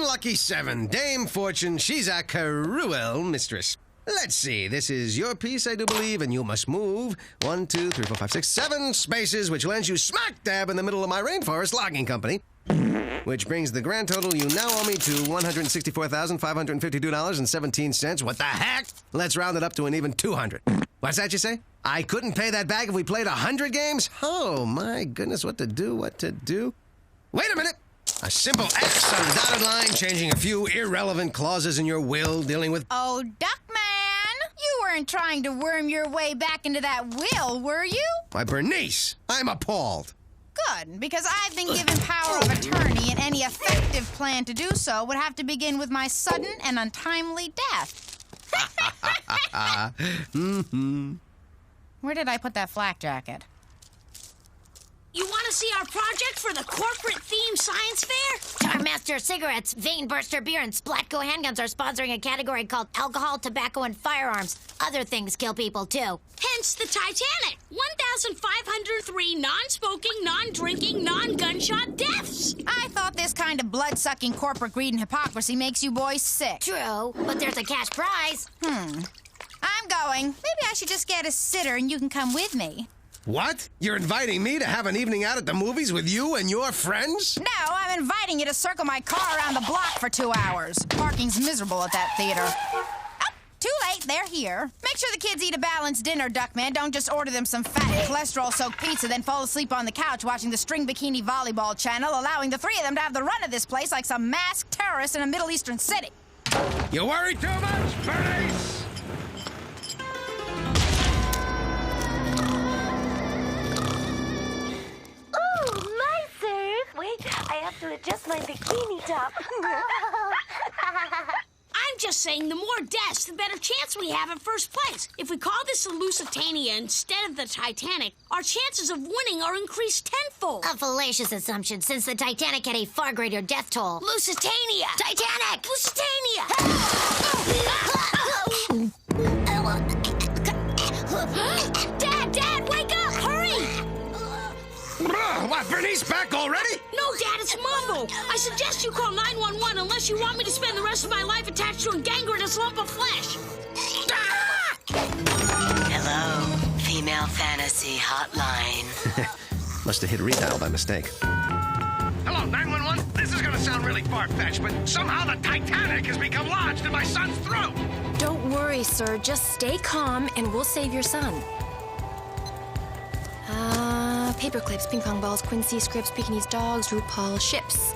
Lucky 7, Dame Fortune, she's a cruel mistress. Let's see, this is your piece, I do believe, and you must move 1, 2, 3, 4, 5, 6, 7 spaces, which lands you smack dab in the middle of my rainforest logging company. Which brings the grand total you now owe me to $164,552.17. What the heck? Let's round it up to an even 200. What's that you say? I couldn't pay that back if we played 100 games? Oh, my goodness, what to do? Wait a minute! A simple X on the dotted line, changing a few irrelevant clauses in your will, dealing with... Oh, Duckman! You weren't trying to worm your way back into that will, were you? Why, Bernice, I'm appalled. Good, because I've been given power of attorney, and any effective plan to do so would have to begin with my sudden and untimely death. Where did I put that flak jacket? You want to see our project for the corporate-themed science fair? Tarmaster Cigarettes, Vein Burster Beer, and Splatco Handguns are sponsoring a category called Alcohol, Tobacco, and Firearms. Other things kill people, too. Hence the Titanic. 1,503 non-smoking, non-drinking, non-gunshot deaths. I thought this kind of blood-sucking corporate greed and hypocrisy makes you boys sick. True, but there's a cash prize. I'm going. Maybe I should just get a sitter and you can come with me. What? You're inviting me to have an evening out at the movies with you and your friends? No, I'm inviting you to circle my car around the block for 2 hours. Parking's miserable at that theater. Oh, too late, they're here. Make sure the kids eat a balanced dinner, Duckman. Don't just order them some fat cholesterol-soaked pizza, then fall asleep on the couch watching the string bikini volleyball channel, allowing the 3 of them to have the run of this place like some masked terrorists in a Middle Eastern city. You worry too much, Bernice! I have to adjust my bikini top. I'm just saying the more deaths, the better chance we have at first place. If we call this the Lusitania instead of the Titanic, our chances of winning are increased tenfold. A fallacious assumption, since the Titanic had a far greater death toll. Lusitania! Titanic! Lusitania! Dad, wake up! Hurry! What, Bernice back already? No, Dad, it's Mambo. I suggest you call 911 unless you want me to spend the rest of my life attached to a gangrenous lump of flesh. Hello, female fantasy hotline. Must have hit redial by mistake. Hello, 911? This is gonna sound really far-fetched, but somehow the Titanic has become lodged in my son's throat. Don't worry, sir. Just stay calm, and we'll save your son. Paper clips, ping pong balls, Quincy, scripts, Pekingese dogs, RuPaul, ships.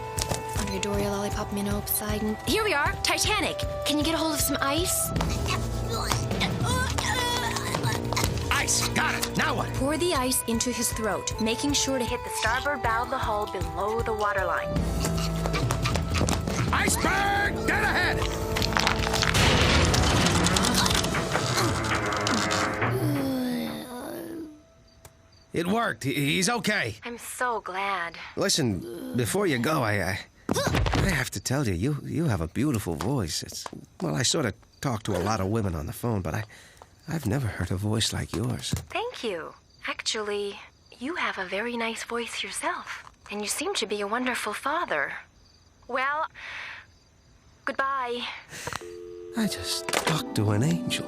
Andre, Doria, Lollipop, Minnow, Poseidon. Here we are, Titanic. Can you get a hold of some ice? Ice, got it. Now what? Pour the ice into his throat, making sure to hit the starboard bow of the hull below the waterline. Iceberg, dead ahead! It worked. He's okay. I'm so glad. Listen, before you go, I have to tell you, you have a beautiful voice. I sort of talk to a lot of women on the phone, but I've never heard a voice like yours. Thank you. Actually, you have a very nice voice yourself, and you seem to be a wonderful father. Well, goodbye. I just talked to an angel.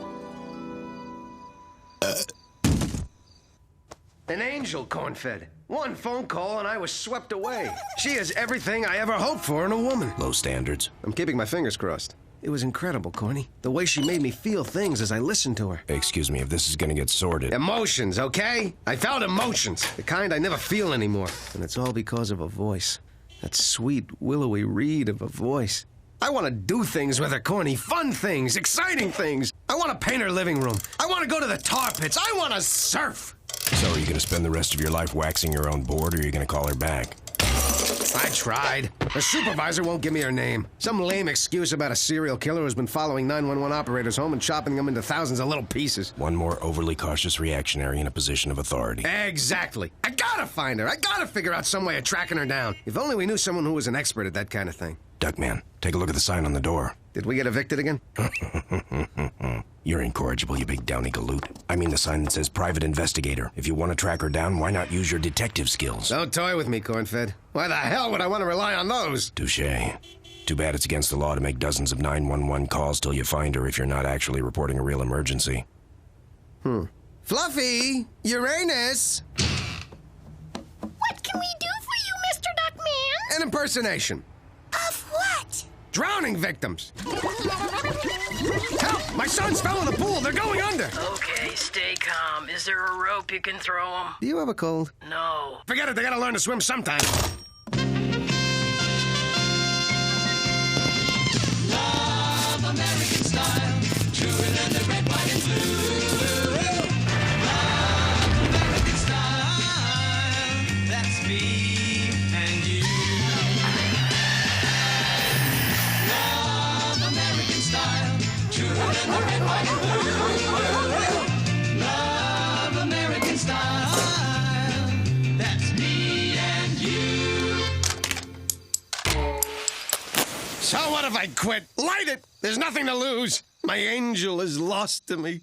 An angel, corn-fed. One phone call and I was swept away. She is everything I ever hoped for in a woman. Low standards. I'm keeping my fingers crossed. It was incredible, Corny. The way she made me feel things as I listened to her. Excuse me, if this is gonna get sordid. Emotions, okay? I felt emotions. The kind I never feel anymore. And it's all because of a voice. That sweet, willowy reed of a voice. I want to do things with her, Corny. Fun things, exciting things. I want want to paint her living room. I want to go to the tar pits. I want to surf. So are you going to spend the rest of your life waxing your own board, or are you going to call her back? I tried. The supervisor won't give me her name. Some lame excuse about a serial killer who's been following 911 operators home and chopping them into thousands of little pieces. One more overly cautious reactionary in a position of authority. Exactly. I gotta find her. I gotta figure out some way of tracking her down. If only we knew someone who was an expert at that kind of thing. Duckman, take a look at the sign on the door. Did we get evicted again? You're incorrigible, you big downy galoot. I mean the sign that says private investigator. If you want to track her down, why not use your detective skills? Don't toy with me, cornfed. Why the hell would I want to rely on those? Touché. Too bad it's against the law to make dozens of 911 calls till you find her if you're not actually reporting a real emergency. Fluffy! Uranus! What can we do for you, Mr. Duckman? An impersonation. Of what? Drowning victims. Help! My sons fell in the pool. They're going under. Okay, stay calm. Is there a rope you can throw them? Do you have a cold? No. Forget it. They gotta learn to swim sometime. Love American style. Truer than the red, white, and blue. Love American style. That's me and you. Love American style. Truer than the red, white, and blue. Love American style. That's me and you. So what if I quit? Light it! There's nothing to lose. My angel is lost to me.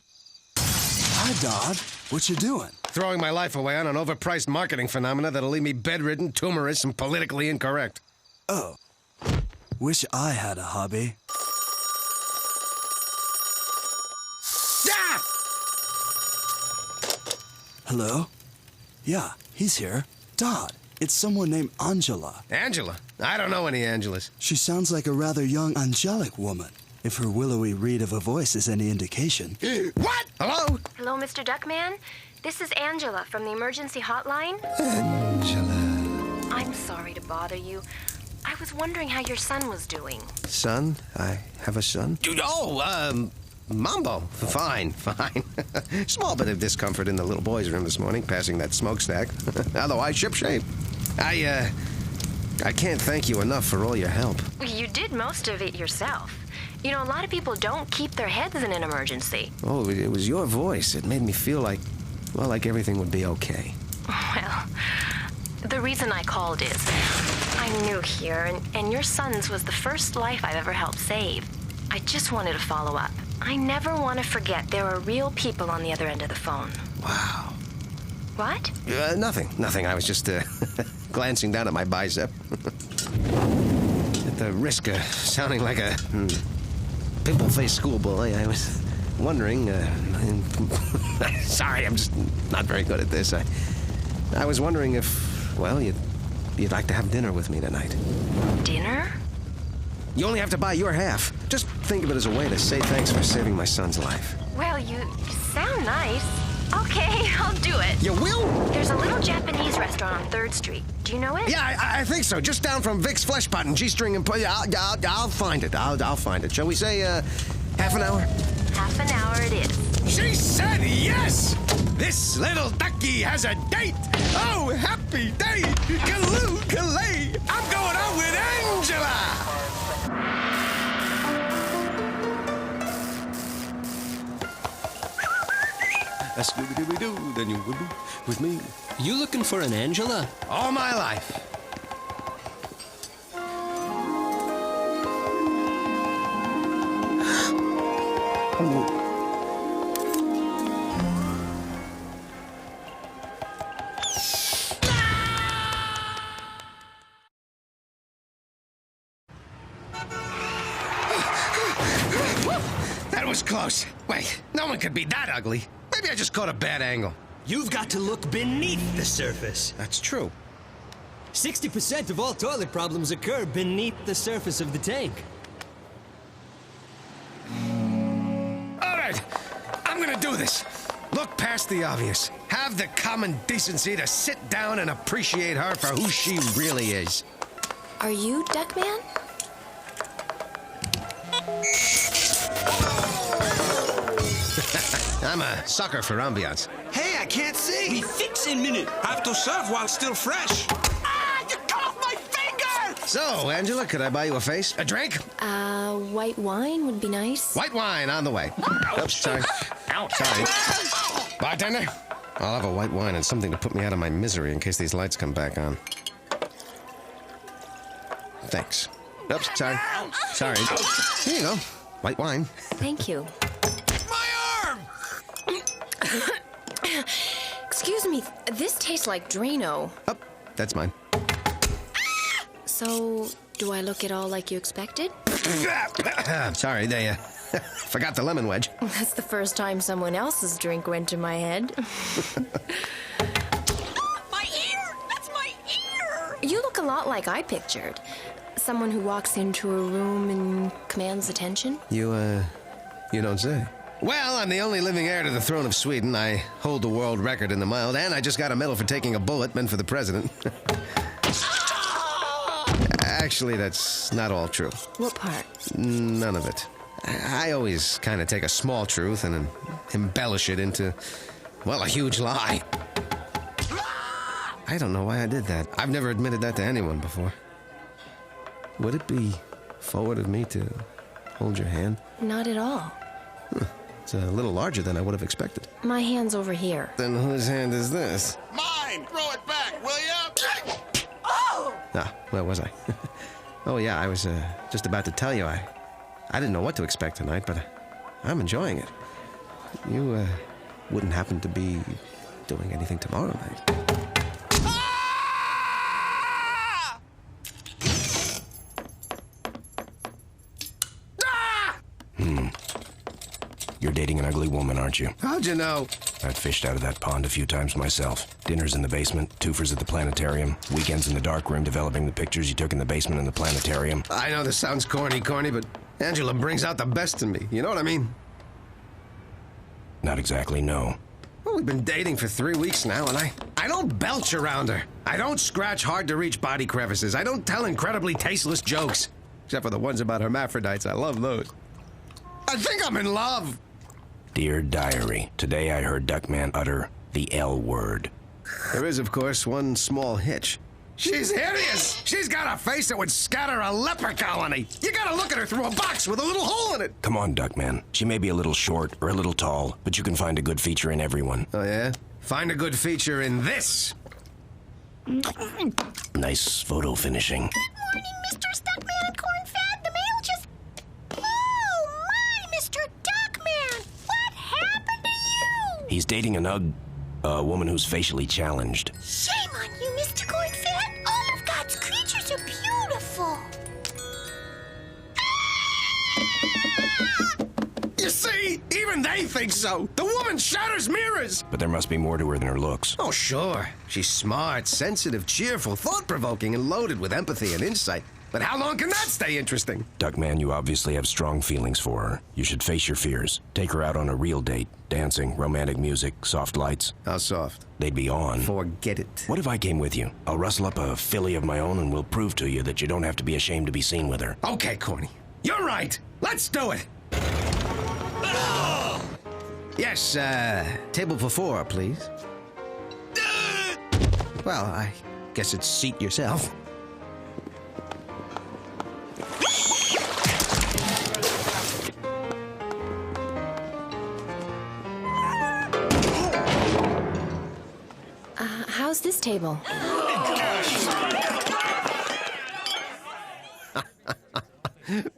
Hi, Dodd. What you doing? Throwing my life away on an overpriced marketing phenomena that'll leave me bedridden, tumorous, and politically incorrect. Oh. Wish I had a hobby. Ah! Hello? Yeah, he's here. Dodd, it's someone named Angela. Angela? I don't know any Angelas. She sounds like a rather young, angelic woman. If her willowy reed of a voice is any indication. What? Hello? Hello, Mr. Duckman. This is Angela from the emergency hotline. Angela. I'm sorry to bother you. I was wondering how your son was doing. Son? I have a son? Mambo. Fine. Small bit of discomfort in the little boy's room this morning, passing that smokestack. Otherwise, shipshape. I can't thank you enough for all your help. You did most of it yourself. You know, a lot of people don't keep their heads in an emergency. Oh, it was your voice. It made me feel like everything would be okay. Well, the reason I called is I'm new here, and your son's was the first life I've ever helped save. I just wanted to follow up. I never want to forget there are real people on the other end of the phone. Wow. What? Nothing. I was just glancing down at my bicep. At the risk of sounding like a pimple-faced schoolboy, I was wondering... sorry, I'm just not very good at this. I was wondering if, well, you'd like to have dinner with me tonight. Dinner? You only have to buy your half. Just think of it as a way to say thanks for saving my son's life. Well, you sound nice. Okay, I'll do it. You will? There's a little Japanese restaurant on 3rd Street. Do you know it? Yeah, I think so. Just down from Vic's Flesh Pot and G-String and... I'll find it. I'll find it. Shall we say, half an hour? Half an hour it is. She said yes! This little ducky has a date! Oh, happy day! Galoo, galay! I'm going out with Angela! A Scooby-Dooby-Doo, then you would be with me. You looking for an Angela? All my life. That was close. Wait, no one could be that ugly. Maybe I just caught a bad angle. You've got to look beneath the surface. That's true. 60% of all toilet problems occur beneath the surface of the tank. All right, I'm gonna do this. Look past the obvious. Have the common decency to sit down and appreciate her for who she really is. Are you Duckman? I'm a sucker for ambiance. Hey, I can't see. We fix in minute. Have to serve while still fresh. Ah, you cut off my finger! So, Angela, could I buy you a face? A drink? White wine would be nice. White wine on the way. Oops, sorry. Sorry. Bartender, I'll have a white wine and something to put me out of my misery in case these lights come back on. Thanks. Oops, sorry. Sorry. Here you go. White wine. Thank you. My arm! Excuse me, this tastes like Drano. Oh, that's mine. So, do I look at all like you expected? Sorry, they forgot the lemon wedge. That's the first time someone else's drink went to my head. My ear! That's my ear! You look a lot like I pictured. Someone who walks into a room and commands attention. You don't say. Well, I'm the only living heir to the throne of Sweden. I hold the world record in the mild, and I just got a medal for taking a bullet meant for the president. Actually, that's not all true. What part? None of it. I always kind of take a small truth and embellish it into, well, a huge lie. I don't know why I did that. I've never admitted that to anyone before. Would it be forward of me to hold your hand? Not at all. It's a little larger than I would have expected. My hand's over here. Then whose hand is this? Mine! Throw it back, will ya? Where was I? Oh, yeah, I was just about to tell you. I didn't know what to expect tonight, but I'm enjoying it. You wouldn't happen to be doing anything tomorrow night. You're dating an ugly woman, aren't you? How'd you know? I've fished out of that pond a few times myself. Dinners in the basement, twofers at the planetarium, weekends in the dark room developing the pictures you took in the basement and the planetarium. I know this sounds corny, but Angela brings out the best in me. You know what I mean? Not exactly, no. Well, we've been dating for 3 weeks now, and I don't belch around her. I don't scratch hard-to-reach body crevices. I don't tell incredibly tasteless jokes. Except for the ones about hermaphrodites. I love those. I think I'm in love. Dear Diary, today I heard Duckman utter the L word. There is, of course, one small hitch. She's hideous! She's got a face that would scatter a leper colony! You gotta look at her through a box with a little hole in it! Come on, Duckman. She may be a little short or a little tall, but you can find a good feature in everyone. Oh, yeah? Find a good feature in this! Nice photo finishing. Good morning, Mr. Duckman and Corn-Fed. The mail just... Oh, my, Mr. Duckman! What happened to you? He's dating a woman who's facially challenged. Shame on you, Mr. Corn-Fed. All of God's creatures are beautiful. You see? Even they think so! The woman shatters mirrors! But there must be more to her than her looks. Oh, sure. She's smart, sensitive, cheerful, thought-provoking, and loaded with empathy and insight. But how long can that stay interesting? Duckman, you obviously have strong feelings for her. You should face your fears. Take her out on a real date. Dancing, romantic music, soft lights. How soft? They'd be on. Forget it. What if I came with you? I'll rustle up a filly of my own and we'll prove to you that you don't have to be ashamed to be seen with her. Okay, Corny. You're right. Let's do it. Yes, table for 4, please. Well, I guess it's seat yourself. How's this table?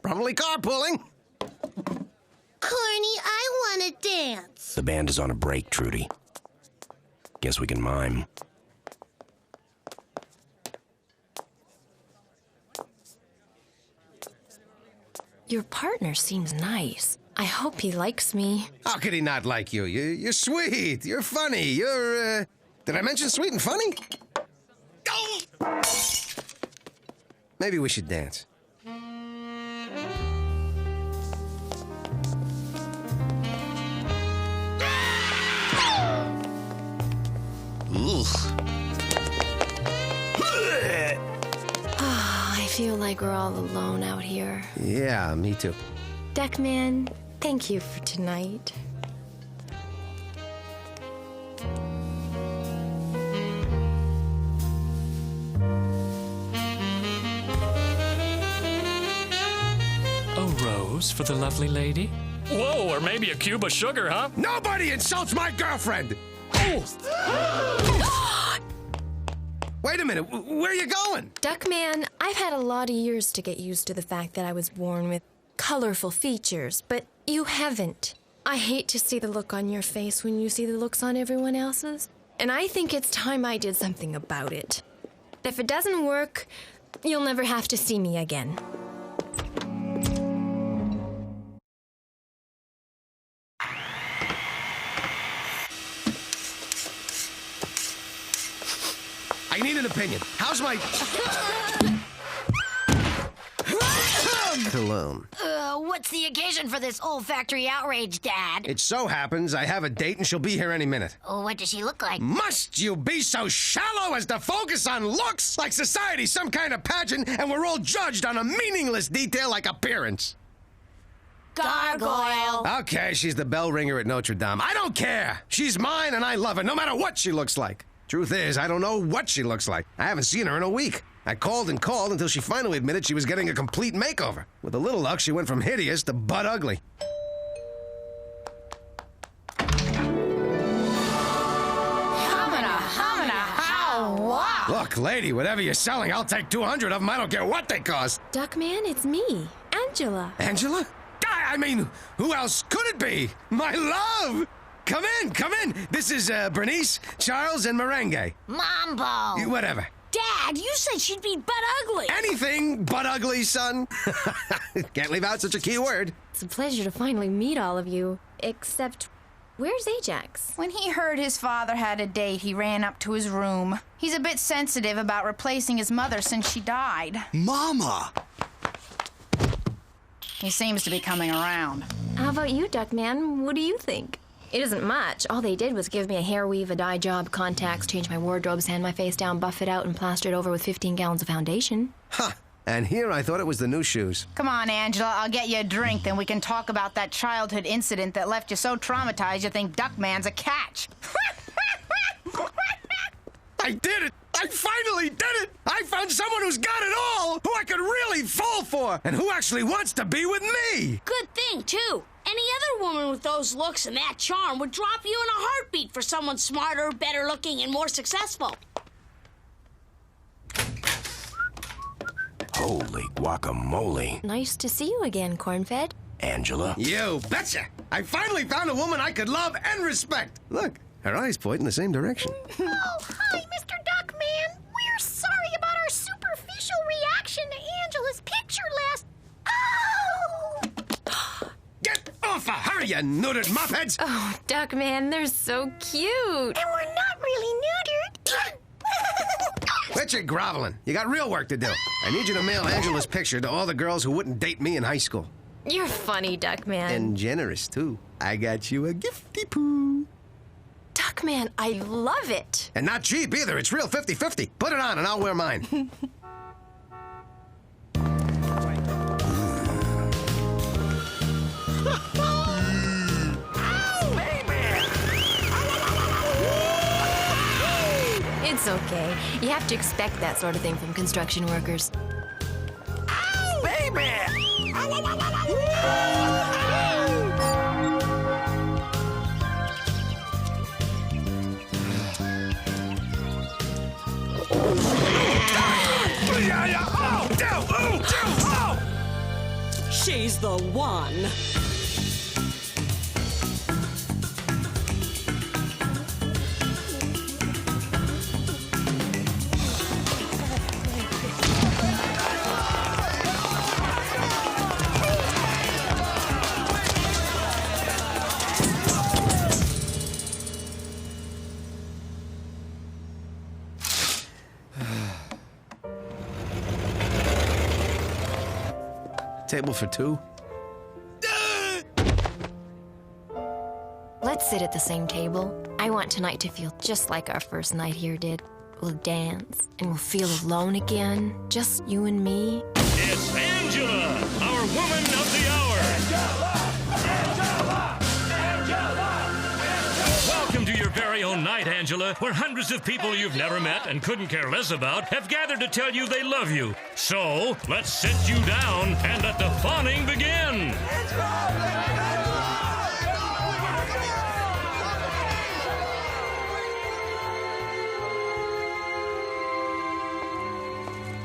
Probably carpooling. Corny, I want to dance. The band is on a break, Trudy. Guess we can mime. Your partner seems nice. I hope he likes me. How could he not like you? You're sweet. You're funny. You're, Did I mention sweet and funny? Maybe we should dance. I feel like we're all alone out here. Yeah, me too. Duckman, thank you for tonight. flowers for the lovely lady? Whoa, or maybe a cube of sugar, huh? Nobody insults my girlfriend! Wait a minute, where are you going? Duckman, I've had a lot of years to get used to the fact that I was born with colorful features, but you haven't. I hate to see the look on your face when you see the looks on everyone else's, and I think it's time I did something about it. If it doesn't work, you'll never have to see me again. I need an opinion. How's my... cologne? What's the occasion for this olfactory outrage, Dad? It so happens I have a date and she'll be here any minute. Oh, what does she look like? Must you be so shallow as to focus on looks? Like society's some kind of pageant and we're all judged on a meaningless detail like appearance. Gargoyle. Okay, she's the bell ringer at Notre Dame. I don't care. She's mine and I love her, no matter what she looks like. Truth is, I don't know what she looks like. I haven't seen her in a week. I called and called until she finally admitted she was getting a complete makeover. With a little luck, she went from hideous to butt ugly. Wow. Look, lady, whatever you're selling, I'll take 200 of them. I don't care what they cost. Duckman, it's me, Angela. Angela? I mean, who else could it be? My love! Come in, come in. This is Bernice, Charles, and Merengue. Mambo. Whatever. Dad, you said she'd be butt ugly. Anything but ugly, son. Can't leave out such a key word. It's a pleasure to finally meet all of you, except... Where's Ajax? When he heard his father had a date, he ran up to his room. He's a bit sensitive about replacing his mother since she died. Mama! He seems to be coming around. How about you, Duckman? What do you think? It isn't much. All they did was give me a hair weave, a dye job, contacts, change my wardrobe, sand my face down, buff it out, and plaster it over with 15 gallons of foundation. Huh. And here I thought it was the new shoes. Come on, Angela, I'll get you a drink, then we can talk about that childhood incident that left you so traumatized you think Duckman's a catch. I did it! I finally did it! I found someone who's got it all! Who I could really fall for! And who actually wants to be with me! Good thing, too. Any other woman with those looks and that charm would drop you in a heartbeat for someone smarter, better looking, and more successful. Holy guacamole. Nice to see you again, Cornfed. Angela? You betcha! I finally found a woman I could love and respect. Look, her eyes point in the same direction. Oh, hi, Mr. Duckman. We're sorry about our superficial reaction to Angela's picture last... Oh! Get off of her, you neutered mopheads! Oh, Duckman, they're so cute. And we're not really neutered. Quit your groveling. You got real work to do. I need you to mail Angela's picture to all the girls who wouldn't date me in high school. You're funny, Duckman. And generous, too. I got you a gifty poo. Duckman, I love it. And not cheap either. It's real 50-50. Put it on and I'll wear mine. It's okay. You have to expect that sort of thing from construction workers. Ow, baby! She's the one. Table for two? Let's sit at the same table. I want tonight to feel just like our first night here did. We'll dance, and we'll feel alone again. Just you and me. It's Angela, our woman of the hour. Angela! Angela! Angela! Welcome to your very own Stone night, Angela, where hundreds of people you've never met and couldn't care less about have gathered to tell you they love you. So, let's sit you down and let the fawning begin.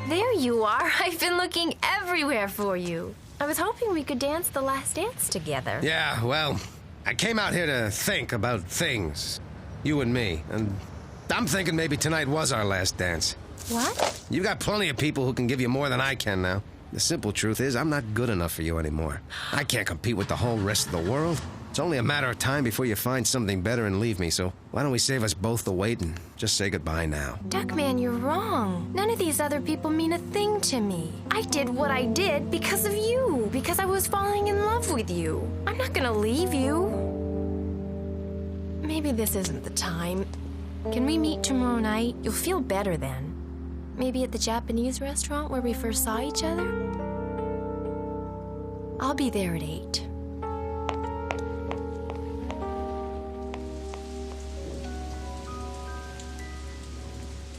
There you are. I've been looking everywhere for you. I was hoping we could dance the last dance together. Yeah, well, I came out here to think about things. You and me. And I'm thinking maybe tonight was our last dance. What? You got plenty of people who can give you more than I can now. The simple truth is, I'm not good enough for you anymore. I can't compete with the whole rest of the world. It's only a matter of time before you find something better and leave me, so why don't we save us both the wait and just say goodbye now? Duckman, you're wrong. None of these other people mean a thing to me. I did what I did because of you, because I was falling in love with you. I'm not gonna leave you. Maybe this isn't the time. Can we meet tomorrow night? You'll feel better then. Maybe at the Japanese restaurant where we first saw each other? I'll be there at 8.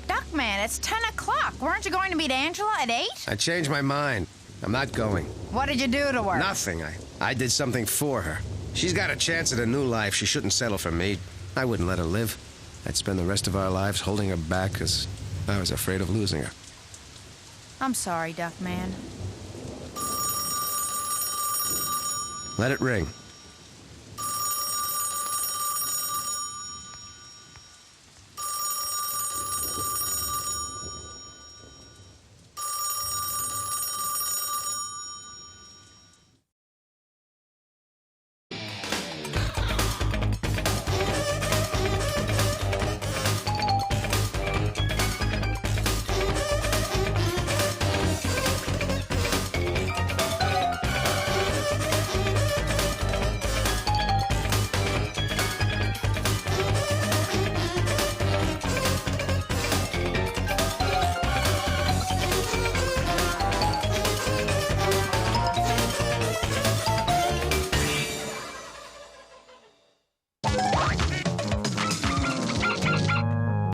Duckman, it's 10 o'clock. Weren't you going to meet Angela at 8? I changed my mind. I'm not going. What did you do to her? Nothing. I did something for her. She's got a chance at a new life. She shouldn't settle for me. I wouldn't let her live. I'd spend the rest of our lives holding her back because I was afraid of losing her. I'm sorry, Duckman. Let it ring.